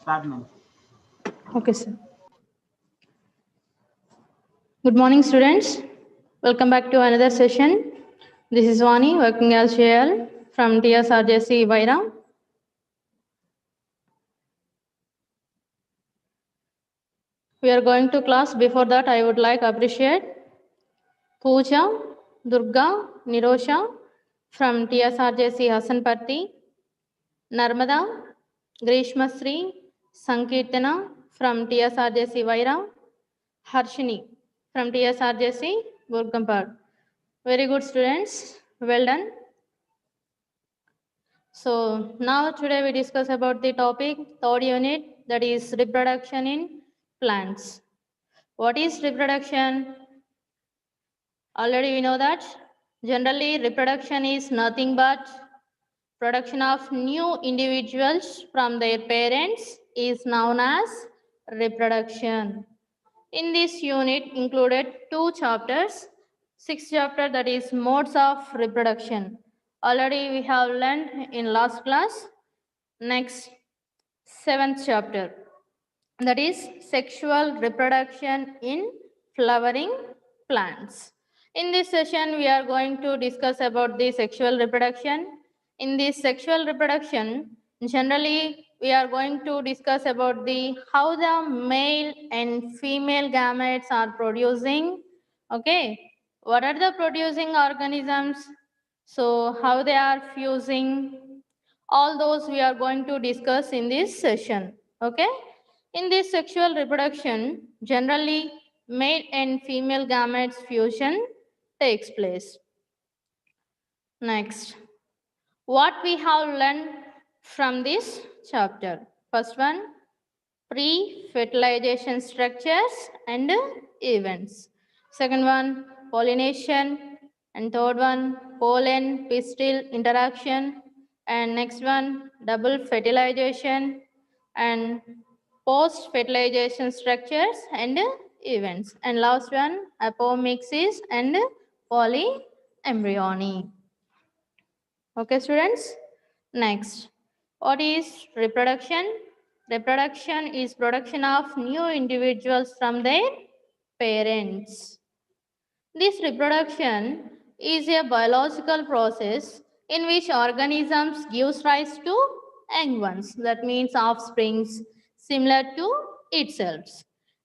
Start now. Okay, sir. Good morning, students. Welcome back to another session. This is Vani, working as JL from TSRJC Wyra. We are going to class. Before that, I would like to appreciate Pooja, Durga, Nirosha from TSRJC Hasanparti, Narmada, Grishma Sri, Sankirtana from TSRJC Wyra, Harshini from TSRJC Burgampad. Very good, students. Well done. So now today we discuss about the topic, third unit, that is reproduction in plants. What is reproduction? Already we know that generally reproduction is nothing but production of new individuals from their parents is known as reproduction. In this unit included 2 chapters, 6th chapter, that is modes of reproduction. Already we have learned in last class. Next, 7th chapter, that is sexual reproduction in flowering plants. In this session, we are going to discuss about the sexual reproduction. In this sexual reproduction, generally we are going to discuss about the how the male and female gametes are producing. Okay, what are the producing organisms? So how they are fusing? All those we are going to discuss in this session. Okay. In this sexual reproduction, generally male and female gametes fusion takes place. Next, what we have learned from this chapter. First one, pre-fertilization structures and events. Second one, pollination. And third one, pollen pistil interaction. And next one, double fertilization and post-fertilization structures and events. And last one, apomixis and polyembryony. Okay, students. Next, what is reproduction? Reproduction is production of new individuals from their parents. This reproduction is a biological process in which organisms gives rise to young ones, that means offsprings similar to itself.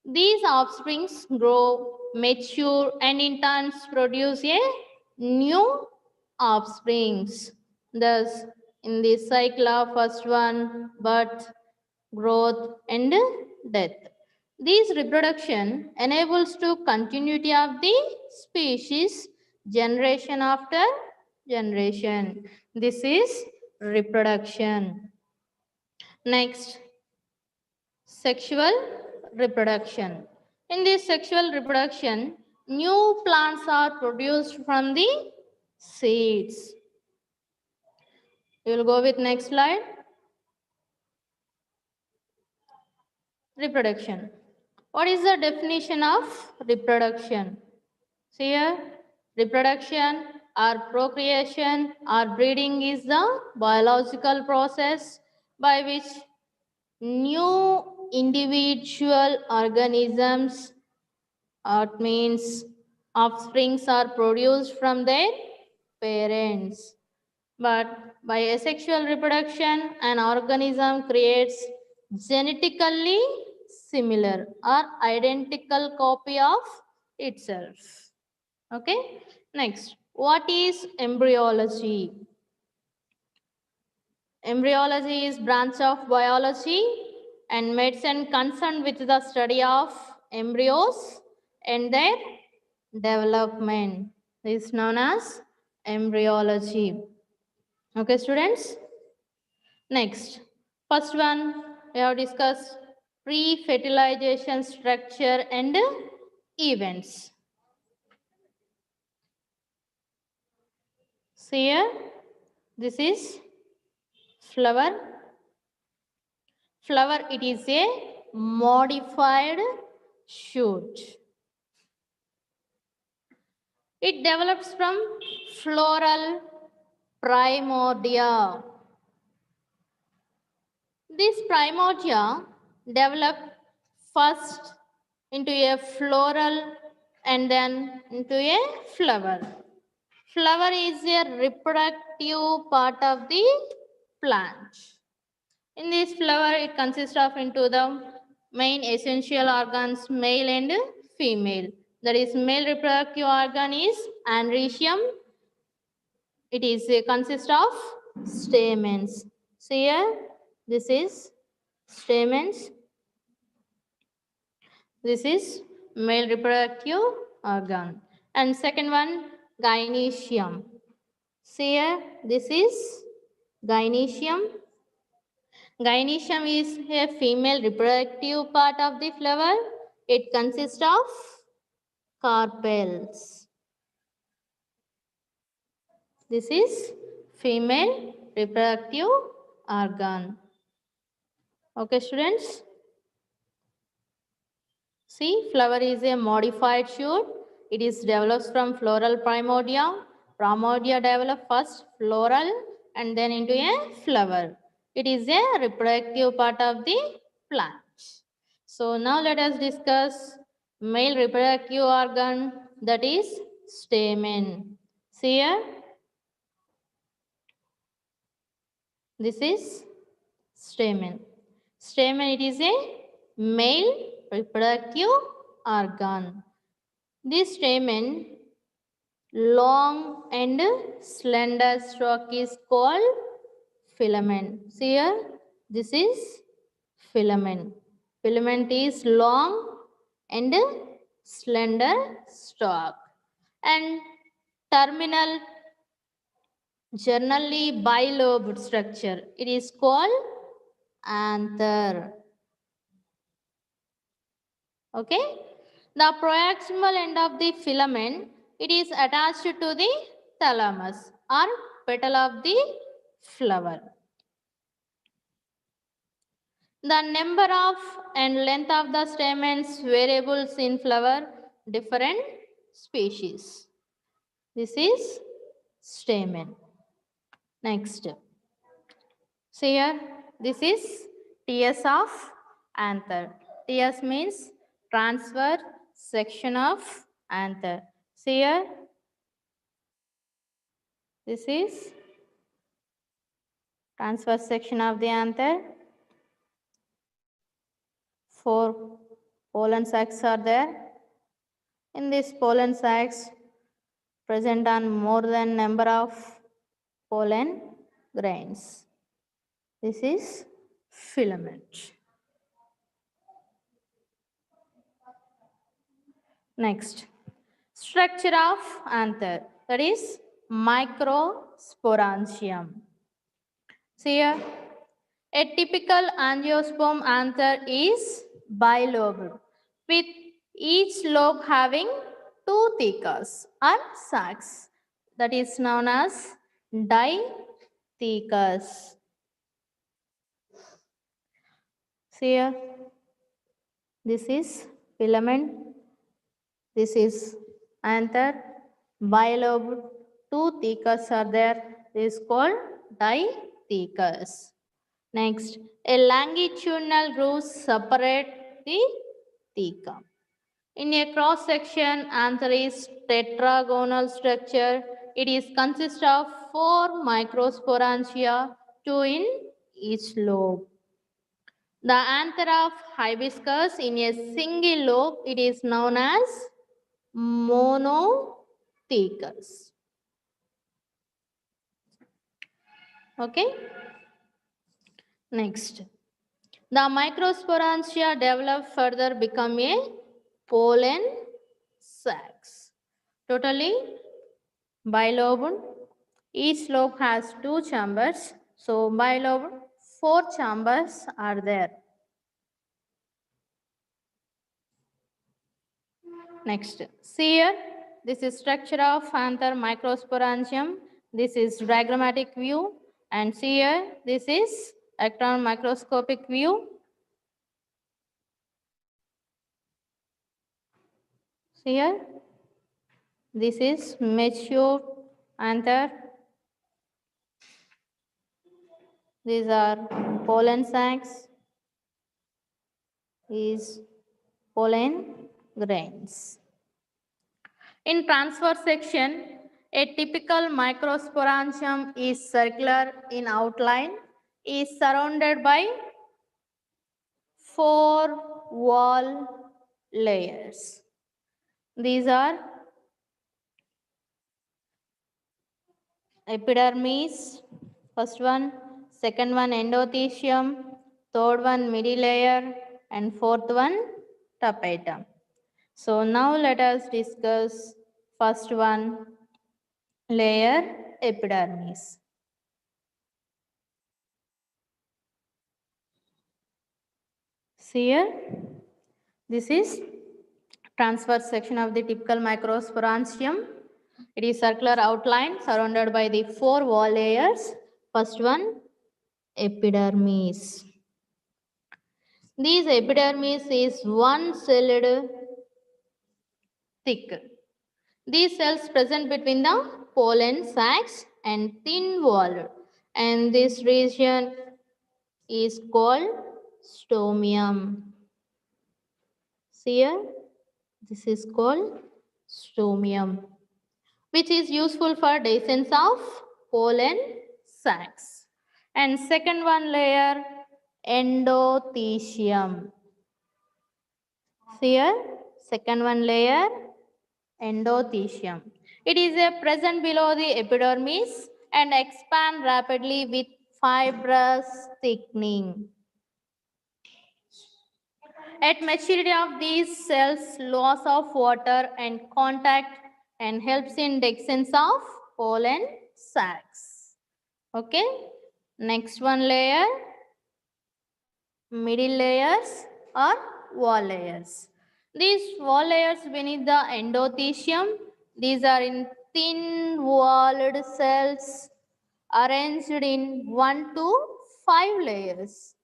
These offsprings grow, mature, and in turn produce a new offsprings. Thus, in this cycle of first one, birth, growth, and death. This reproduction enables to continuity of the species generation after generation. This is reproduction. Next, sexual reproduction. In this sexual reproduction, new plants are produced from the seeds. We will go with next slide. Reproduction. What is the definition of reproduction? See here, reproduction or procreation or breeding is the biological process by which new individual organisms, it means offsprings, are produced from their parents. But by asexual reproduction, an organism creates genetically similar or identical copy of itself. Okay. Next, what is embryology? Embryology is branch of biology and medicine concerned with the study of embryos and their development. This is known as embryology. Okay, students. Next, first one we have discussed pre-fertilization structure and events. See here, this is flower. Flower, it is a modified shoot. It develops from floral primordia. This primordia develop first into a floral and then into a flower. Flower is a reproductive part of the plant. In this flower, it consists of into the main essential organs, male and female. That is, male reproductive organ is androecium. It is consists of stamens. So here, this is stamens. This is male reproductive organ. And second one, gynoecium. See here, this is gynoecium. Gynoecium is a female reproductive part of the flower. It consists of carpels. This is female reproductive organ. Okay, students. See, flower is a modified shoot. It is develops from floral primordia. Primordia develop first floral and then into a flower. It is a reproductive part of the plant. So now let us discuss male reproductive organ, that is stamen. See here, this is stamen. Stamen, it is a male reproductive organ. This stamen, long and slender stalk, is called filament. See here, this is filament. Filament is long and slender stalk. And terminal, generally bilobed structure. It is called anther. Okay. The proximal end of the filament, it is attached to the thalamus or petal of the flower. The number of and length of the stamens variables in flower, different species. This is stamen. Next. See here, this is TS of anther. TS means transfer section of anther. See here, this is transfer section of the anther. 4 pollen sacs are there. In this pollen sacs present on more than number of pollen grains. This is filament. Next, structure of anther, that is microsporangium. See here, a typical angiosperm anther is bilobed, with each lobe having 2 thecus or sacs, that is known as dithecus. See here, this is filament, this is anther, bilobed, 2 thecus are there, this is called dithecus. Next, a longitudinal groove separate the theca. In a cross section, anther is tetragonal structure. It is consists of 4 microsporangia, 2 in each lobe. The anther of hibiscus in a single lobe, it is known as monothecus. Okay. Next, the microsporangia develop further become a pollen sacs. Totally bilobed. Each lobe has 2 chambers. So bilobed, 4 chambers are there. Next, see here, this is structure of anther microsporangium. This is diagrammatic view. And see here, this is electron microscopic view. See here, this is mature anther. These are pollen sacs, is pollen grains. In transverse section, a typical microsporangium is circular in outline, is surrounded by 4 wall layers. These are epidermis, first one, second one endothecium, third one middle layer, and fourth one tapetum. So now let us discuss first one, layer epidermis. See here, this is transverse section of the typical microsporangium. It is circular outline surrounded by the 4 wall layers. First one, epidermis. These epidermis is one-celled thick. These cells present between the pollen sacs and thin walled, and this region is called stomium. See here, this is called stomium, which is useful for descent of pollen sacs. And second one layer, endothecium. See here, second one layer, endothecium. It is a present below the epidermis and expand rapidly with fibrous thickening. At maturity of these cells, loss of water and contact and helps in descent of pollen sacs. Okay. Next one layer, middle layers or wall layers. These wall layers beneath the endothecium, these are in thin walled cells arranged in 1 to 5 layers.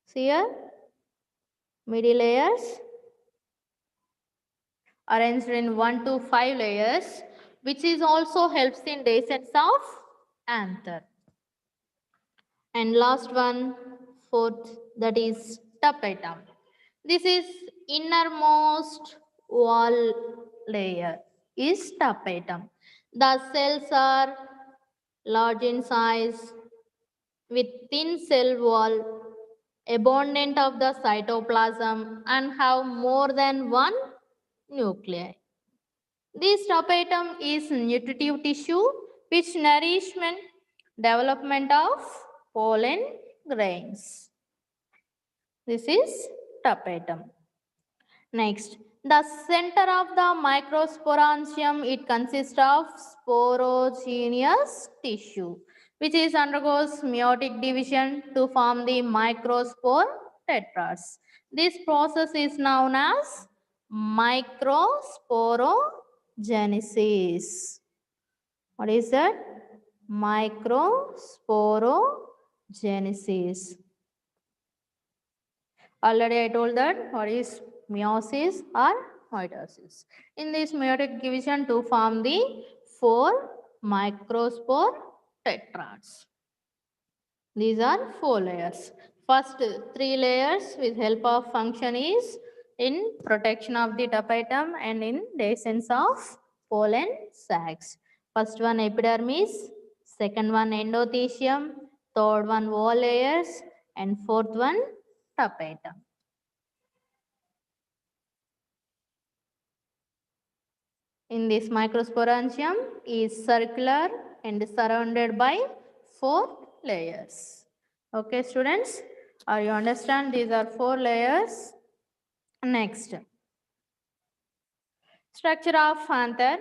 See here, middle layers arranged in 1 to 5 layers, which is also helps in descent of anther. And last one, fourth, that is tapetum. This is innermost wall layer is tapetum. The cells are large in size with thin cell wall, abundant of the cytoplasm and have more than one nuclei. This tapetum is nutritive tissue which nourishment development of pollen grains. This is tapetum. Next, the center of the microsporangium, it consists of sporogenous tissue, which is undergoes meiotic division to form the microspore tetrads. This process is known as microsporogenesis. What is that? Microsporogenesis. Already I told that what is meiosis or mitosis. In this meiotic division to form the 4 microspore tetrads. These are 4 layers. First 3 layers with help of function is in protection of the tapetum and in descent of pollen sacs. First one epidermis, second one endothecium, third one wall layers, and fourth one tapetum. In this microsporangium is circular and surrounded by 4 layers. Okay, students, are you understand? These are 4 layers. Next, structure of anther.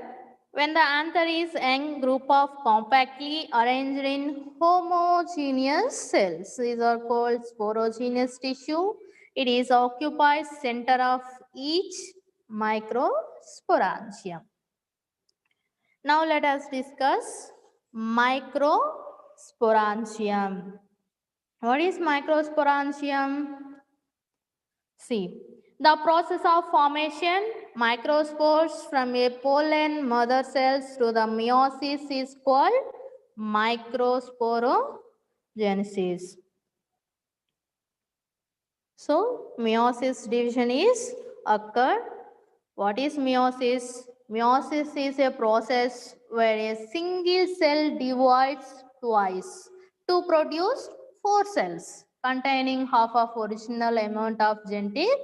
When the anther is young group of compactly arranged in homogeneous cells, these are called sporogenous tissue. It is occupies center of each microsporangium. Now let us discuss microsporangium. What is microsporangium? See, the process of formation microspores from a pollen mother cells to the meiosis is called microsporogenesis. genesis. So meiosis division is occurred. What is meiosis? Meiosis is a process where a single cell divides twice to produce four cells containing half of original amount of genetic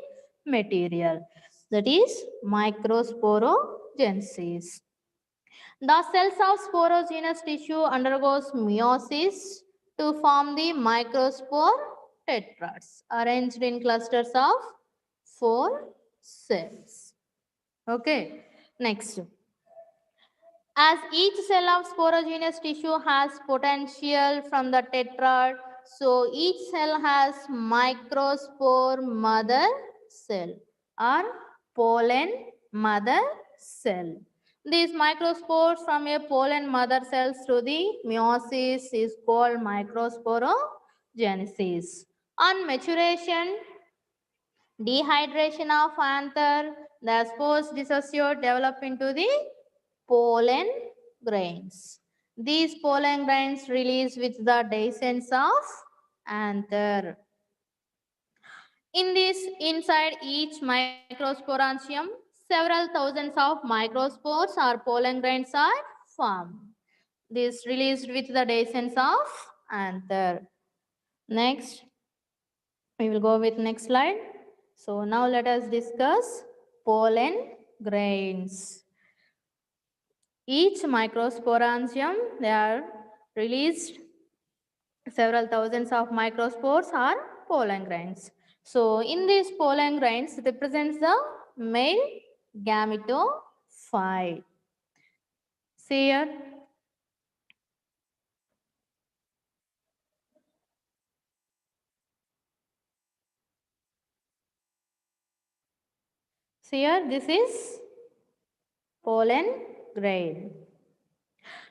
material. That is microsporogenesis. The cells of sporogenous tissue undergoes meiosis to form the microspore tetrads arranged in clusters of four cells. Okay, next. As each cell of sporogenous tissue has potential from the tetrad, so each cell has microspore mother cell or pollen mother cell. These microspores from a pollen mother cells through the meiosis is called microsporogenesis. On maturation, dehydration of anther, the spores dissociate develop into the pollen grains. These pollen grains release with the descent of anther. In this, inside each microsporangium, several thousands of microspores or pollen grains are formed. This released with the descent of anther. Next, we will go with next slide. So now let us discuss pollen grains. Each microsporangium, they are released several thousands of microspores or pollen grains. So in these pollen grains represents the male gametophyte. See here. See here, this is pollen grain.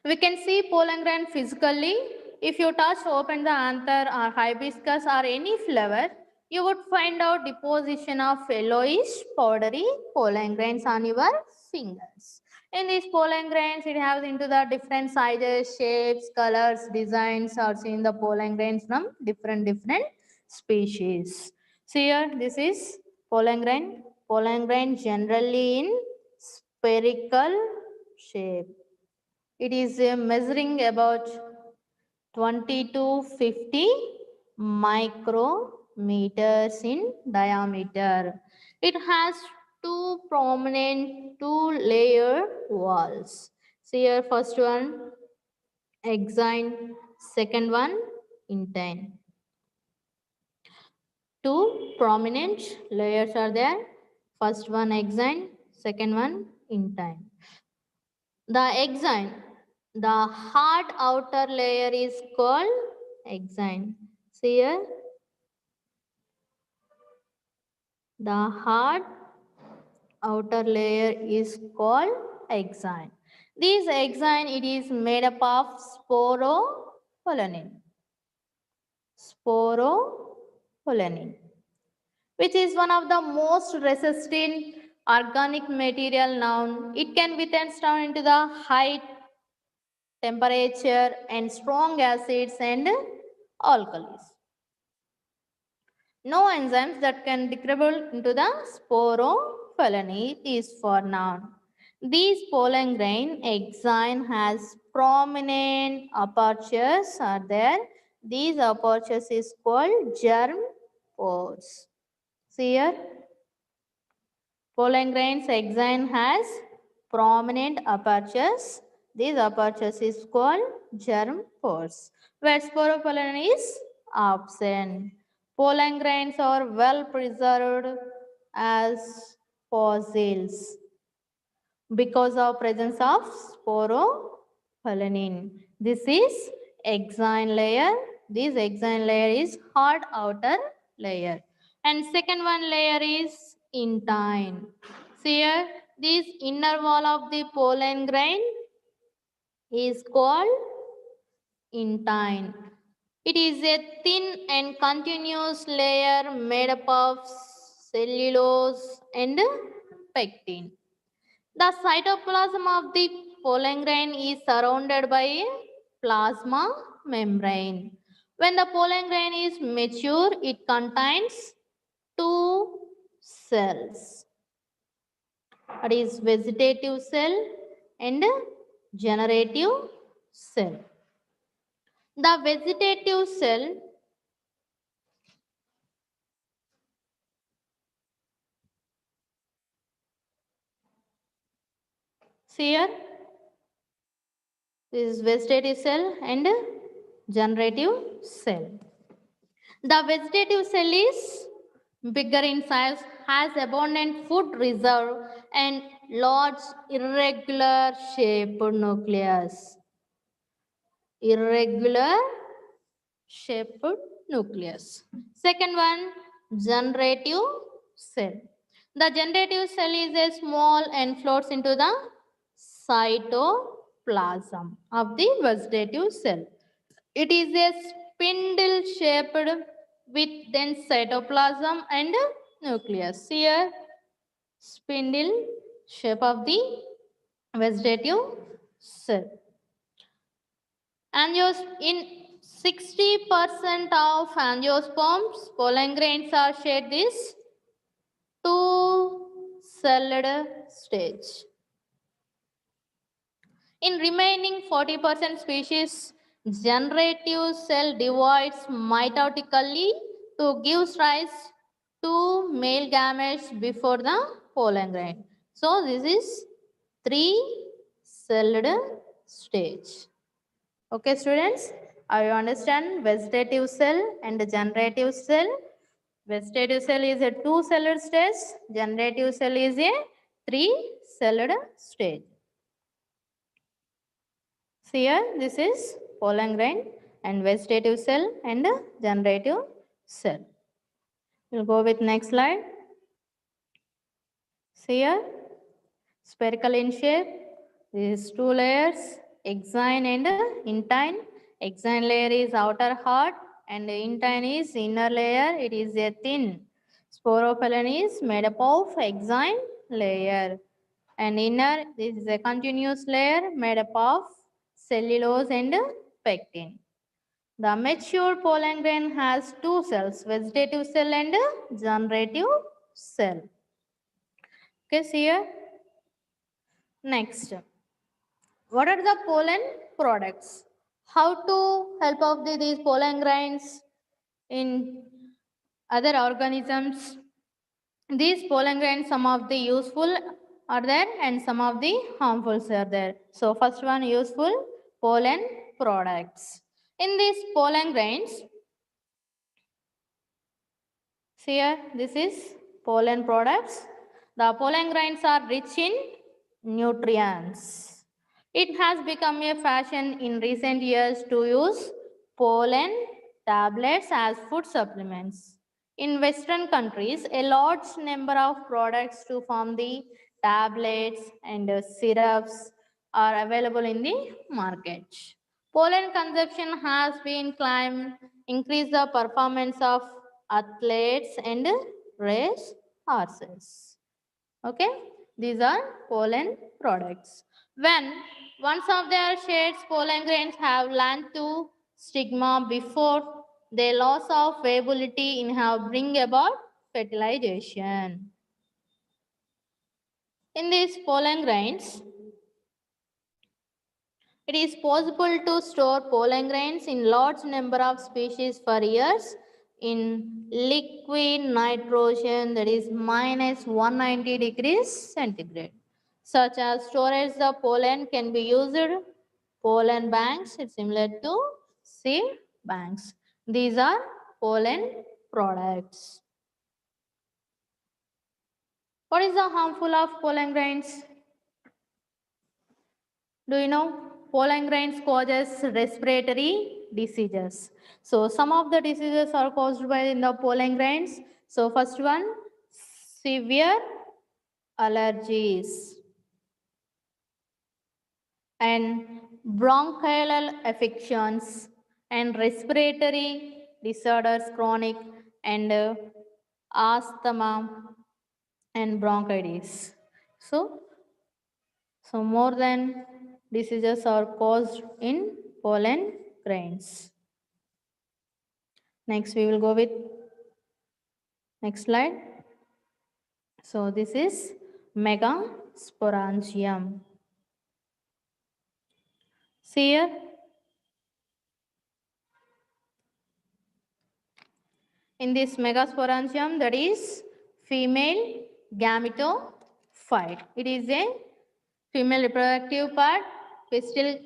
We can see pollen grain physically. If you touch, open the anther or hibiscus or any flower, you would find out deposition of yellowish powdery pollen grains on your fingers. In these pollen grains, it has into the different sizes, shapes, colors, designs are seen the pollen grains from different species. See here, this is pollen grain. Pollen grain generally in spherical shape. It is measuring about 20 to 50 micrometers in diameter. It has two prominent two-layer walls. See here, first one exine, second one intine. Two prominent layers are there. First one exine, second one intine. The exine, the hard outer layer is called exine. See here, the hard outer layer is called exine. This exine, it is made up of sporopollenin. Sporopollenin, which is one of the most resistant organic material known. It can withstand down into the high temperature and strong acids and alkalis. No enzymes that can degrade into the sporopollenin is for noun. These pollen grain exine has prominent apertures are there. These apertures is called germ pores. See here, pollen grains exine has prominent apertures. These apertures is called germ pores, where sporopollen is absent. Pollen grains are well preserved as fossils because of presence of sporopollenin. This is exine layer. This exine layer is hard outer layer. And second one layer is intine. See here, this inner wall of the pollen grain is called intine. It is a thin and continuous layer made up of cellulose and pectin. The cytoplasm of the pollen grain is surrounded by a plasma membrane, When the pollen grain is mature, it contains two cells. That is vegetative cell and generative cell. The vegetative cell here, this is vegetative cell and generative cell. The vegetative cell is bigger in size, has abundant food reserve and large irregular shaped nucleus. Irregular shaped nucleus. Second one, generative cell. The generative cell is a small and floats into the cytoplasm of the vegetative cell. It is a spindle shaped with dense cytoplasm and nucleus. Here, spindle shape of the vegetative cell. In 60% of angiosperms, pollen grains are shed this two-celled stage. In remaining 40% species, generative cell divides mitotically to give rise to male gametes before the pollen grain. So this is three-celled stage. Okay, students, I understand vegetative cell and generative cell. Vegetative cell is a two-celled stage. Generative cell is a three-celled stage. See here, this is pollen grain and vegetative cell and generative cell. We'll go with next slide. See here, spherical in shape. These two layers, exine and intine. Exine layer is outer heart and intine is inner layer. It is a thin. Sporophyllin is made up of exine layer. And inner, this is a continuous layer made up of cellulose and pectin. The mature pollen grain has two cells, vegetative cell and generative cell. Okay, see here. Next, what are the pollen products? How to help of these pollen grains in other organisms? These pollen grains, some of the useful are there and some of the harmful are there. So first one, useful pollen products. In these pollen grains, see here, this is pollen products. The pollen grains are rich in nutrients. It has become a fashion in recent years to use pollen tablets as food supplements. In Western countries, a large number of products to form the tablets and syrups are available in the market. Pollen consumption has been claimed increase the performance of athletes and race horses. Okay, these are pollen products. When once of their shades, pollen grains have learned to stigma before their loss of viability in have bring about fertilization. In these pollen grains, it is possible to store pollen grains in large number of species for years in liquid nitrogen, that is minus 190 degrees centigrade. Such as storage the pollen can be used pollen banks. It's similar to seed banks. These are pollen products. What is the harmful of pollen grains? Do you know? Pollen grains causes respiratory diseases. So some of the diseases are caused by the pollen grains. So first one, severe allergies and bronchial affections and respiratory disorders, chronic and asthma and bronchitis. So more than diseases are caused in pollen grains. Next, we will go with next slide. So this is megasporangium. See here. In this megasporangium, that is female gametophyte. It is a female reproductive part. Pistil.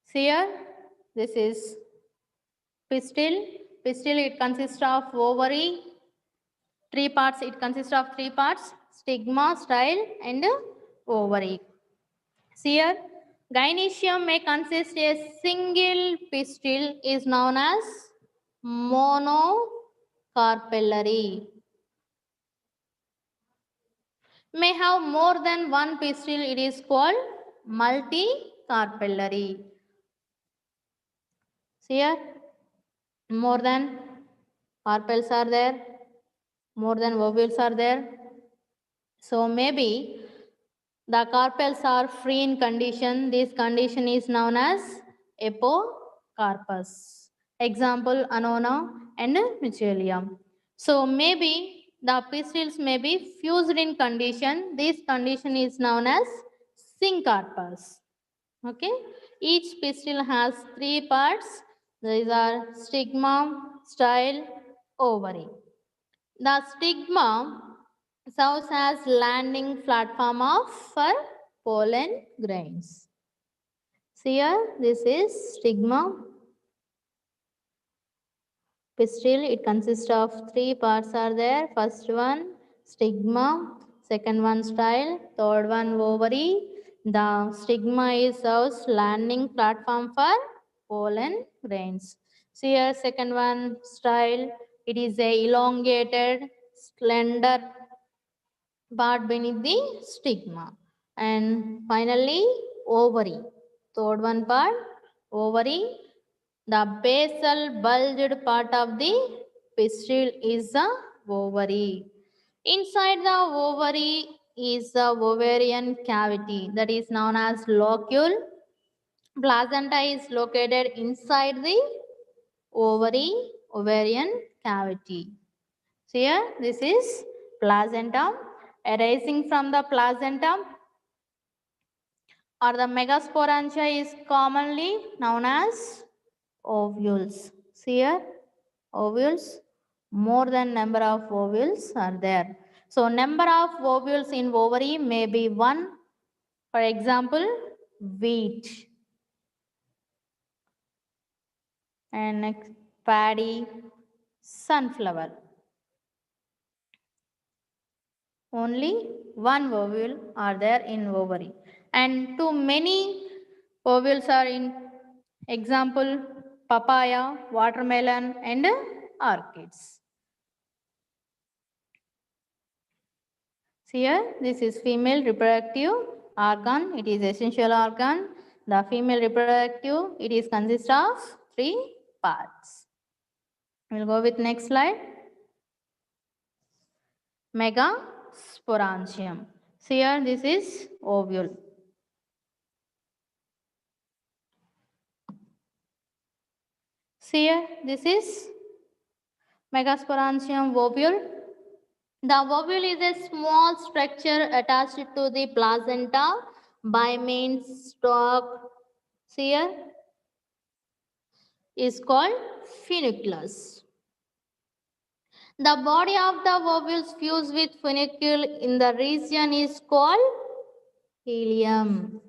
See here. This is pistil. Pistil, it consists of ovary. Three parts. It consists of three parts: stigma, style, and ovary. See here. Gynoecium may consist a single pistil is known as monocarpellary. May have more than one pistil, it is called multicarpellary. See here, more than carpels are there, more than ovules are there. So maybe the carpels are free in condition. This condition is known as apocarpus. Example, Annona and Mycelium. So maybe the pistils may be fused in condition. This condition is known as syncarpus. Okay. Each pistil has three parts. These are stigma, style, ovary. The stigma serves as landing platform of for pollen grains. See here, this is stigma. Pistil, it consists of three parts are there. First one, stigma. Second one, style. Third one, ovary. The stigma is serves landing platform for pollen grains. See here, second one, style. It is a elongated, slender part beneath the stigma. And finally, ovary. Third one part, ovary. The basal bulged part of the pistil is the ovary. Inside the ovary is the ovarian cavity that is known as locule. Placenta is located inside the ovarian cavity. So here, this is placenta. Arising from the placenta or the megasporangia is commonly known as ovules. See here, ovules, more than number of ovules are there. So number of ovules in ovary may be 1. For example, wheat. And next, paddy, sunflower. Only one ovule are there in ovary. And too many ovules are in example, papaya, watermelon, and orchids. See here, this is female reproductive organ. It is essential organ. The female reproductive, it is consist of three parts. We'll go with next slide. Megasporangium. See here, this is ovule. See here, this is megasporangium ovule. The ovule is a small structure attached to the placenta by main stalk. See here, is called funiculus. The body of the ovules fused with funicule in the region is called helium.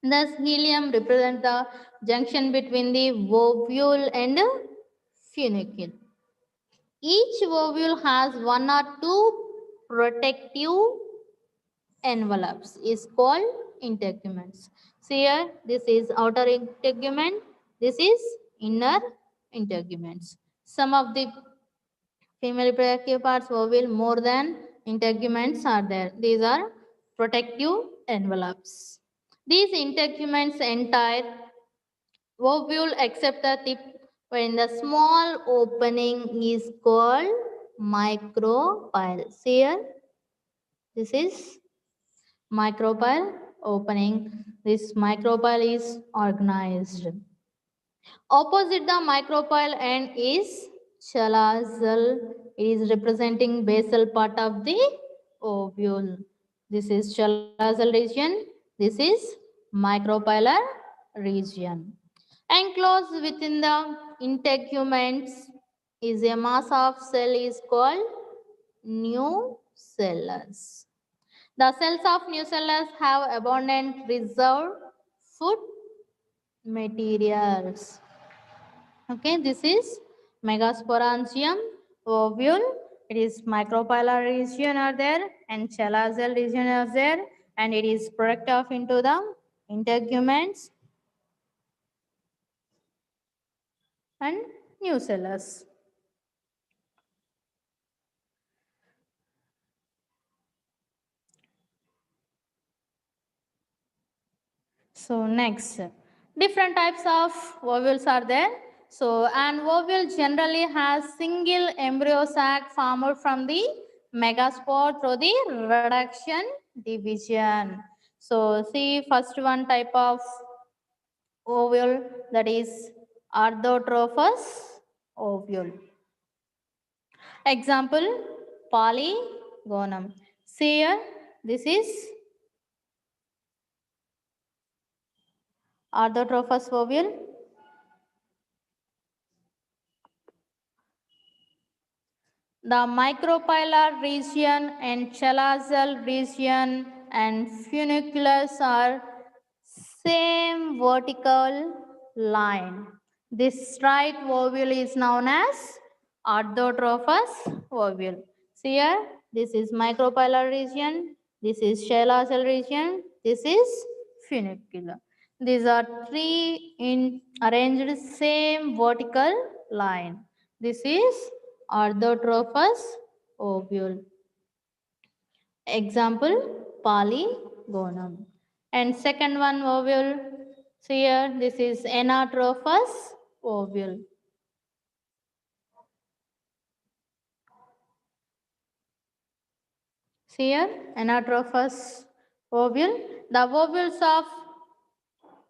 Thus, helium represents the junction between the ovule and funicule. Each ovule has one or two protective envelopes is called integuments. See here, this is outer integument, this is inner integuments. Some of the female reproductive parts ovule, more than integuments are there. These are protective envelopes. These integuments entire ovule except the tip when the small opening is called micropyle. See here, this is micropyle opening. This micropyle is organized. Opposite the micropyle end is chalazal. It is representing basal part of the ovule. This is chalazal region. This is micropylar region. Enclosed within the integuments is a mass of cell is called nucellus. The cells of nucellus have abundant reserved food materials. Okay, this is megasporangium ovule. It is micropylar region are there and chalazal region are there, and it is product of into the integuments and nucellus. So next, different types of ovules are there. So an ovule generally has single embryo sac formed from the megaspore through the reduction division. So see first one type of ovule, that is orthotrophous ovule. Example, polygonum. See here, this is orthotrophous ovule. The micropylar region and chalazal region and funiculus are same vertical line. This right ovule is known as orthotrophous ovule. See here, this is micropylar region, this is chalazal region, this is funicular. These are three in arranged same vertical line. This is orthotrophous ovule. Example, polygonum. And second one ovule, see here, this is anatrophous ovule. See here, anatrophous ovule. The ovules of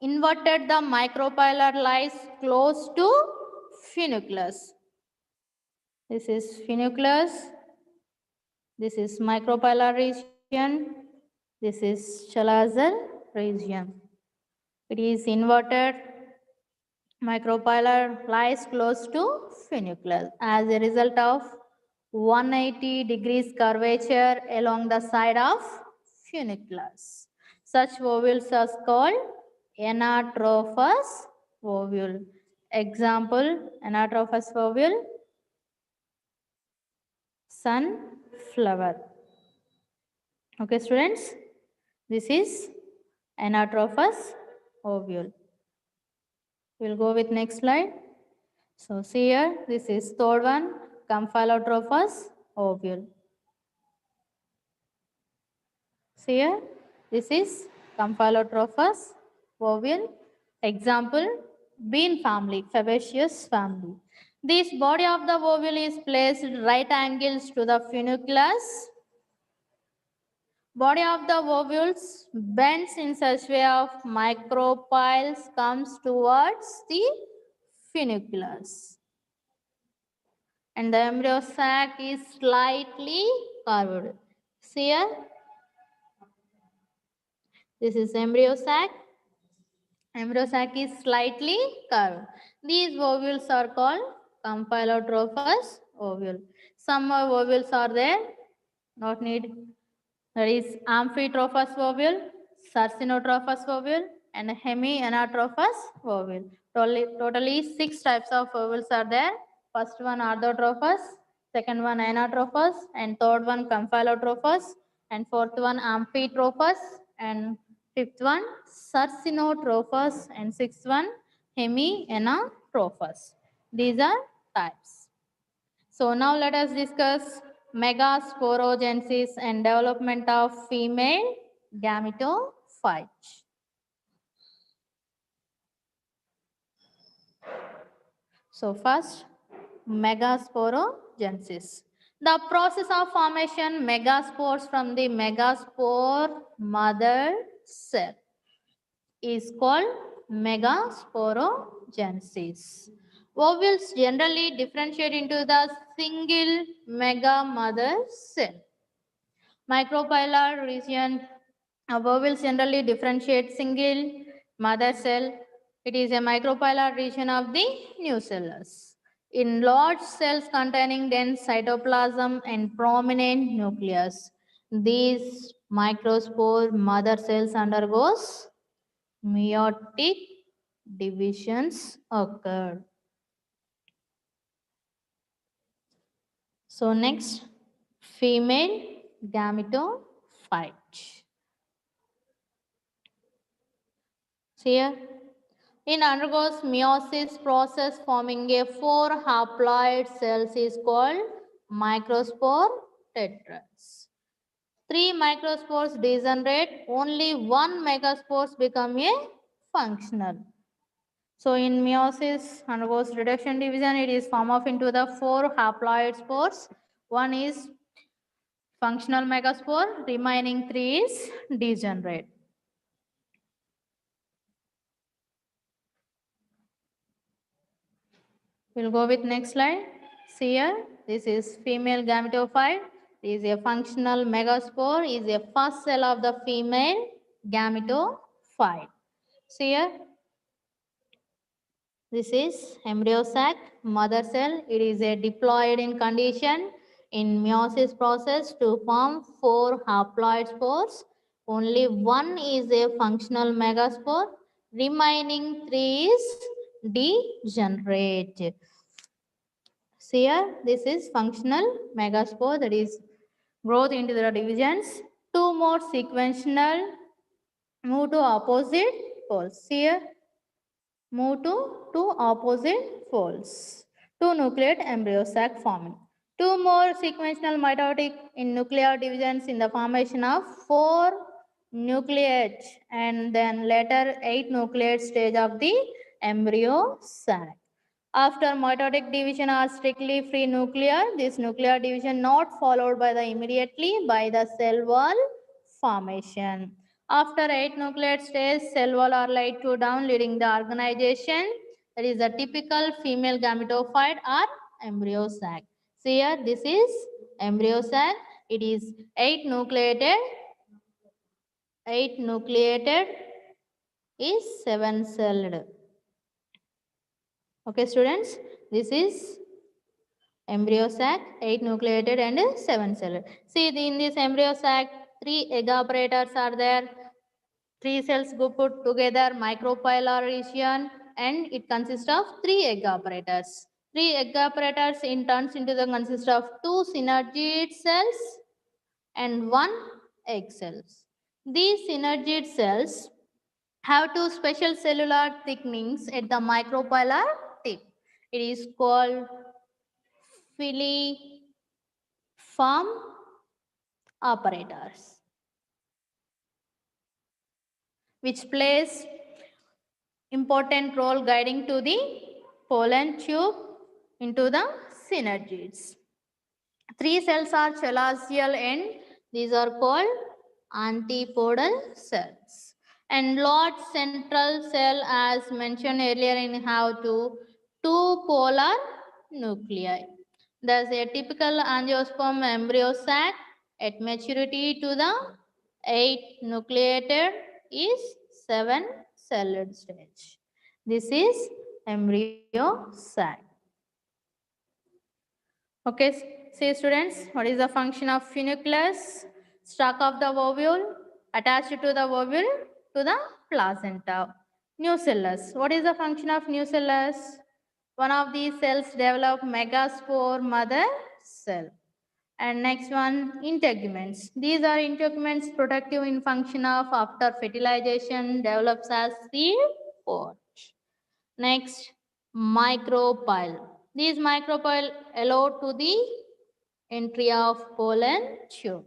inverted the micropylar lies close to funiculus. This is funiculus. This is micropylar region. This is chalazal region. It is inverted. Micropylar lies close to funiculus as a result of 180 degrees curvature along the side of funiculus. Such ovules are called anatrophous ovule. Example, anatrophous ovule, sunflower. Okay, students, this is anatrophous ovule. We'll go with next slide. So see here, this is third one, Camphylotrophous ovule. See here, this is Camphylotrophous ovule. Example, bean family, Fabaceous family. This body of the ovule is placed right angles to the funiculus. Body of the ovules bends in such way of micropyles comes towards the funiculus. And the embryo sac is slightly curved. See here, this is embryo sac. Embryo sac is slightly curved. These ovules are called Camphylotrophous ovule. Some ovules are there, not need. That is amphitrophous ovule, sarcinotrophous ovule, and hemianatrophous ovule. Totally 6 types of ovules are there. First one orthotrophous, second one anatrophous, and third one camphylotrophous, and fourth one amphitrophous, and fifth one sarcinotrophous, and sixth one hemianatrophous. These are types. So now let us discuss megasporogenesis and development of female gametophyte. So first, megasporogenesis. The process of formation megaspores from the megaspore mother cell is called megasporogenesis. oogenesis. Ovules generally differentiate into the single mega mother cell. Micropylar region ovules generally differentiate single mother cell. It is a micropylar region of the nucellus. In large cells containing dense cytoplasm and prominent nucleus, these microspore mother cells undergoes meiotic divisions occur. So next, female gametophyte. See here, it undergoes meiosis process forming a 4 haploid cells is called microspore tetrads. 3 microspores degenerate, only 1 megaspores become a functional. So in meiosis undergoes reduction division, it is formed of into the 4 haploid spores. One is functional megaspore, remaining 3 is degenerate. We'll go with next slide. See here, this is female gametophyte. This is a functional megaspore, is a first cell of the female gametophyte. See here, this is embryo sac, mother cell. It is a diploid in condition in meiosis process to form 4 haploid spores. Only 1 is a functional megaspore. Remaining 3 is degenerate. See here, this is functional megaspore, that is growth into the divisions. 2 more sequential move to opposite poles. See here, move to 2 opposite poles. 2 nucleate embryo sac forming. 2 more sequential mitotic in nuclear divisions in the formation of 4 nucleate and then later 8 nucleate stage of the embryo sac. After mitotic division are strictly free nuclear, this nuclear division not followed by the immediately by the cell wall formation. After 8 nucleate stage, cell wall are laid to down leading the organization. That is a typical female gametophyte or embryo sac. See here, this is embryo sac. It is 8 nucleated. 8 nucleated is 7 celled. Okay, students, this is embryo sac, 8 nucleated and 7 celled. See, in this embryo sac, 3 egg operators are there. 3 cells go put together, micropylar region, and it consists of 3 egg operators. 3 egg operators in turns into the consist of 2 synergid cells and 1 egg cells. These synergid cells have 2 special cellular thickenings at the micropylar tip. It is called filiform operators, which plays important role guiding to the pollen tube into the synergids. 3 cells are chalazial and these are called antipodal cells. And large central cell, as mentioned earlier, in have 2 polar nuclei. Thus, a typical angiosperm embryo sac at maturity to the 8 nucleated is 7 celled stage. This is embryo sac. Okay, see students, what is the function of funiculus? Stalk of the ovule attached to the ovule to the placenta. Nucellus. What is the function of nucellus? One of these cells develop megaspore mother cell. And next one, integuments. These are integuments protective in function of after fertilization develops as seed pod. Next, micropyle. These micropyle allow to the entry of pollen tube.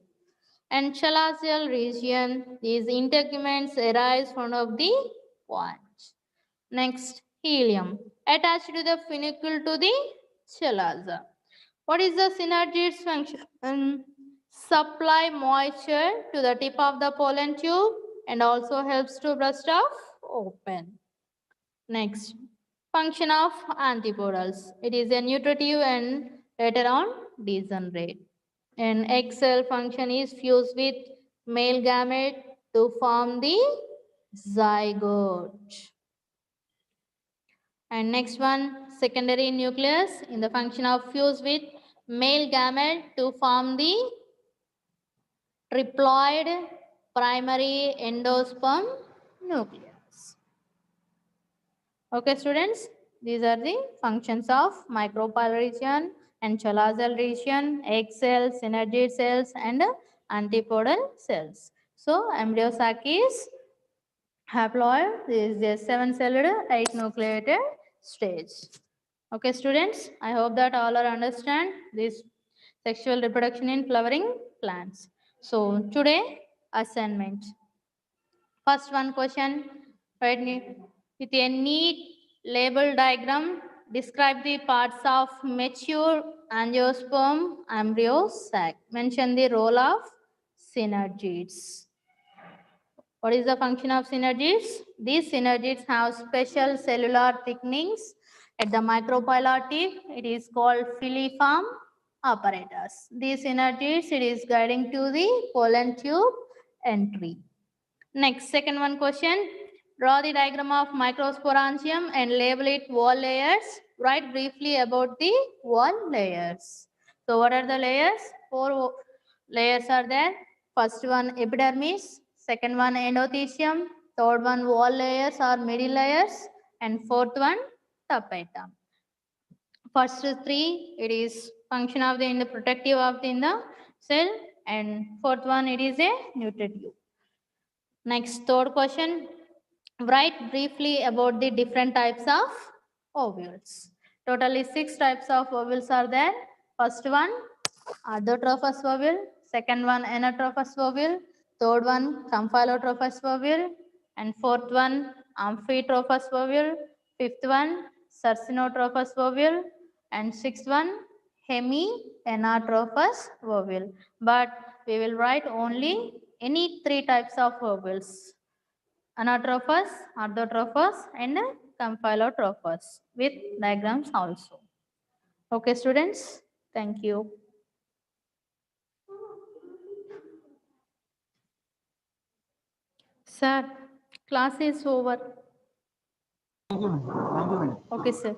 And chalazial region, these integuments arise from of the point. Next, helium. Attached to the funicule to the chalaza. What is the synergid function? Supply moisture to the tip of the pollen tube and also helps to burst off open. Next, Function of antipodals. It is a nutritive and later on degenerate. And egg cell function is fused with male gamete to form the zygote. And next one, secondary nucleus in the function of fuse with male gamete to form the triploid primary endosperm nucleus. Okay, students, these are the functions of micropyle region and cholazal region, egg cells, synergid cells, and antipodal cells. So, embryo sac is haploid. This is a seven-celled, eight-nucleated stage. Okay, students, I hope that all are understand this sexual reproduction in flowering plants. So, today assignment. First one question, right, with a neat label diagram, describe the parts of mature angiosperm embryo sac. Mention the role of synergids. What is the function of synergids? These synergids have special cellular thickenings at the micropylar tip. It is called filiform apparatus. These synergids, it is guiding to the pollen tube entry. Next, second one question. Draw the diagram of microsporangium and label it wall layers. Write briefly about the wall layers. So what are the layers? Four layers are there. First one epidermis, second one endothecium, third one wall layers or middle layers, and fourth one tapetum. First three, it is function of the in the protective of the in the cell, and fourth one it is a nutritive. Next, third question. Write briefly about the different types of ovules. Totally 6 types of ovules are there. First one, autotrophous ovule. Second one, anatrophous ovule. Third one, comphylotrophous ovule. And fourth one, amphitrophous ovule. Fifth one, sursinotrophous ovule. And sixth one, hemianatrophous ovule. But we will write only any 3 types of ovules: anatrophous, orthotrophous, and comphylotrophous with diagrams also. Okay, students, thank you. Sir, class is over. Thank you, madam. Thank you, madam. Okay, sir.